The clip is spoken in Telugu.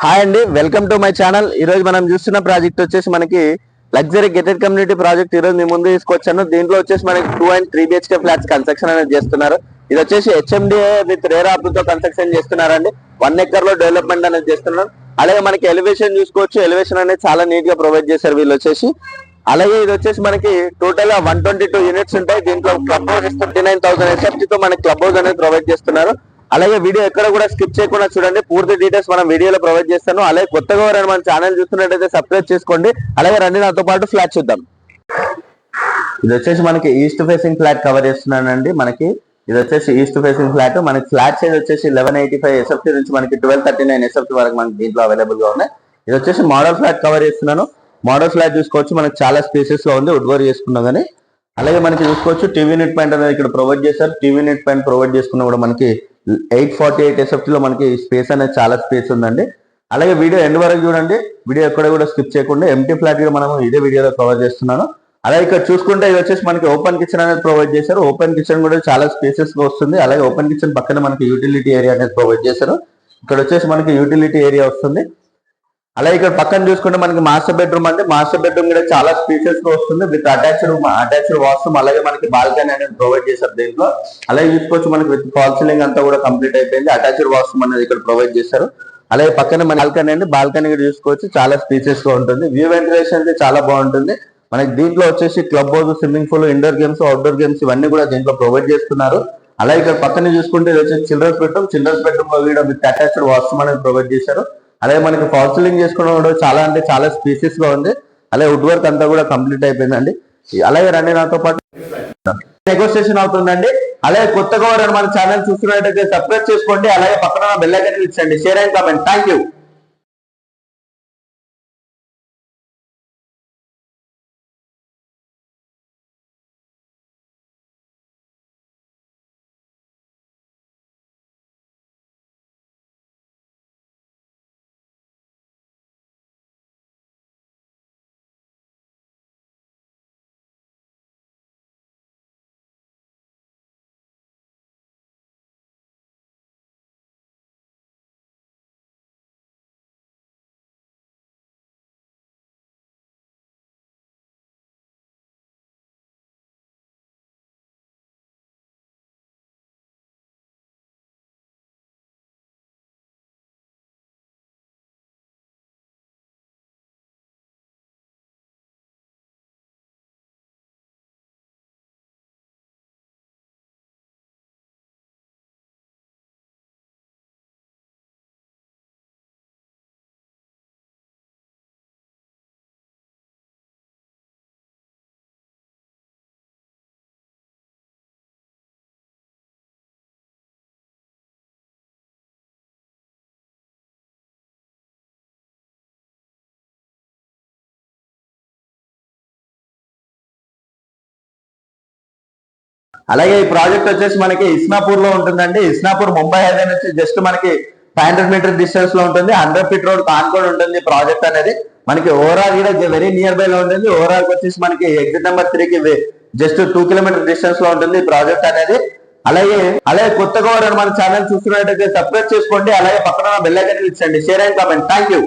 హాయ్ అండి, వెల్కమ్ టు మై ఛానల్. ఈ రోజు మనం చూస్తున్న ప్రాజెక్ట్ వచ్చేసి మనకి లగ్జరీ గెటెడ్ కమ్యూనిటీ ప్రాజెక్ట్ ఈ రోజు మీ ముందు తీసుకొచ్చాను. దీంట్లో వచ్చేసి మనకి 2 and 3 BHK ఫ్లాట్స్ కన్స్ట్రక్షన్ అనేది చేస్తున్నారు. ఇది వచ్చేసి HMDA విత్ రేరా తో కన్స్ట్రక్షన్ చేస్తున్నారండి. 1 acre లో డెవలప్మెంట్ అనేది చేస్తున్నారు. అలాగే మనకి ఎలివేషన్ చూసుకోవచ్చు. ఎలివేషన్ అనేది చాలా నీట్ గా ప్రొవైడ్ చేశారు వీళ్ళు వచ్చేసి. అలాగే ఇది వచ్చేసి మనకి టోటల్ 122 యూనిట్స్ ఉంటాయి. దీంట్లో క్లబ్ హౌస్ 39,000 SFT తో మనకి క్లబ్ హౌస్ అనేది ప్రొవైడ్ చేస్తున్నారు. అలాగే వీడియో ఎక్కడ కూడా స్కిప్ చేయకుండా చూడండి, పూర్తి డీటెయిల్స్ మనం వీడియోలో ప్రొవైడ్ చేస్తాను. అలాగే కొత్తగా ఎవరైనా మన ఛానల్ చూస్తున్నట్టయితే సబ్స్క్రైబ్ చేసుకోండి. అలాగే రండి నాతో పాటు ఫ్లాట్ చూద్దాం. ఇది వచ్చేసి మనకి ఈస్ట్ ఫేసింగ్ ఫ్లాట్ కవర్ చేస్తున్నానండి. మనకి ఇది వచ్చేసి ఈస్ట్ ఫేసింగ్ ఫ్లాట్. మనకి ఫ్లాట్ సైజ్ వచ్చేసి 1185 SFT నుంచి మనకి 1239 SFT వరకు మనకి దీంట్లో అవైలబుల్ గా ఉన్నాయి. ఇది వచ్చేసి మోడల్ ఫ్లాట్ కవర్ చేస్తున్నాను. మోడల్ ఫ్లాట్ చూసుకోవచ్చు, మనకి చాలా స్పేసెస్ లో ఉంది, వుడ్ వర్క్ చేసుకున్నా కానీ. అలాగే మనకి చూసుకోవచ్చు టీవీ యూనిట్ పాయింట్ అనేది ఇక్కడ ప్రొవైడ్ చేశారు. టీవీ యూనిట్ పాయింట్ ప్రొవైడ్ చేసుకున్నా కూడా మనకి 848 SFT లో మనకి స్పేస్ అనేది చాలా స్పేస్ ఉందండి. అలాగే వీడియో ఎండ్ వరకు చూడండి, వీడియో ఎక్కడ కూడా స్కిప్ చేయకుండా. ఎంటీ ఫ్లాట్ కూడా మనం ఇదే వీడియోలో కవర్ చేస్తున్నాను. అలాగే ఇక్కడ చూసుకుంటే ఇది వచ్చేసి మనకి ఓపెన్ కిచెన్ అనేది ప్రొవైడ్ చేశారు. ఓపెన్ కిచెన్ కూడా చాలా స్పేసెస్ గా వస్తుంది. అలాగే ఓపెన్ కిచెన్ పక్కన మనకి యూటిలిటీ ఏరియా అనేది ప్రొవైడ్ చేశారు. ఇక్కడ వచ్చేసి మనకి యూటిలిటీ ఏరియా వస్తుంది. అలాగే ఇక్కడ పక్కన చూసుకుంటే మనకి మాస్టర్ బెడ్రూమ్ అంటే మాస్టర్ బెడ్రూమ్ కూడా చాలా స్పేసెస్ గా వస్తుంది విత్ అటాచ్డ్ వాష్రూమ్. అలాగే మనకి బాల్కనీ అనేది ప్రొవైడ్ చేశారు దీంట్లో. అలాగే చూసుకోవచ్చు మనకి విత్ ఫాల్ సీలింగ్ అంతా కూడా కంప్లీట్ అయిపోయింది. అటాచ్డ్ వాష్రూమ్ అనేది ఇక్కడ ప్రొవైడ్ చేశారు. అలాగే పక్కన మన బాల్కనీ అండి, బాల్కనీ కూడా చూసుకోవచ్చు, చాలా స్పేసెస్ గా ఉంటుంది. వ్యూ వెంటిలేషన్ అయితే చాలా బాగుంటుంది. మనకి దీంట్లో వచ్చేసి club house, swimming pool, indoor games, outdoor games ఇవన్నీ కూడా దీంట్లో ప్రొవైడ్ చేస్తున్నారు. అలాగే ఇక్కడ పక్కన చూసుకుంటే ఇది వచ్చేసి చిల్డ్రన్స్ బెడ్రూమ్ లో కూడా విత్ అటాచ్డ్ వాష్రూమ్ అనేది ప్రొవైడ్ చేశారు. అలాగే మనకి ఫాల్ సీలింగ్ చేసుకోవడం కూడా చాలా అంటే చాలా స్పేసెస్ గా ఉంది. అలాగే వుడ్ వర్క్ అంతా కూడా కంప్లీట్ అయిపోయిందండి. అలాగే రండి నాతో పాటు నెగోషియేషన్ అవుతుందండి. అలాగే కొత్తగా మన ఛానల్ చూస్తున్నట్టయితే సబ్స్క్రైబ్ చేసుకోండి. అలాగే పక్కన బెల్ ఐకాన్ ఇచ్చండి, share and comment. Thank you. అలాగే ఈ ప్రాజెక్ట్ వచ్చేసి మనకి ఇస్నాపూర్ లో ఉంటుందండి. ఇస్నాపూర్ ముంబై హైవే నుంచి జస్ట్ మనకి 500 మీటర్ డిస్టెన్స్ లో ఉంటుంది. 100 feet రోడ్ కాన్కోడ్ ఉంటుంది ప్రాజెక్ట్ అనేది. మనకి ఓవరాల్ కూడా వెరీ నియర్ బై లో ఉంటుంది. ఓవరాల్ వచ్చేసి మనకి ఎగ్జిట్ నెంబర్ 3 కి జస్ట్ 2 kilometer డిస్టెన్స్ లో ఉంటుంది ఈ ప్రాజెక్ట్ అనేది. అలాగే కొత్తగా మన ఛానల్ చూస్తున్నట్టయితే సబ్స్క్రైబ్ చేసుకోండి. అలాగే పక్కన బెల్ ఐకాన్ ఇచ్చండి, share and comment. Thank you.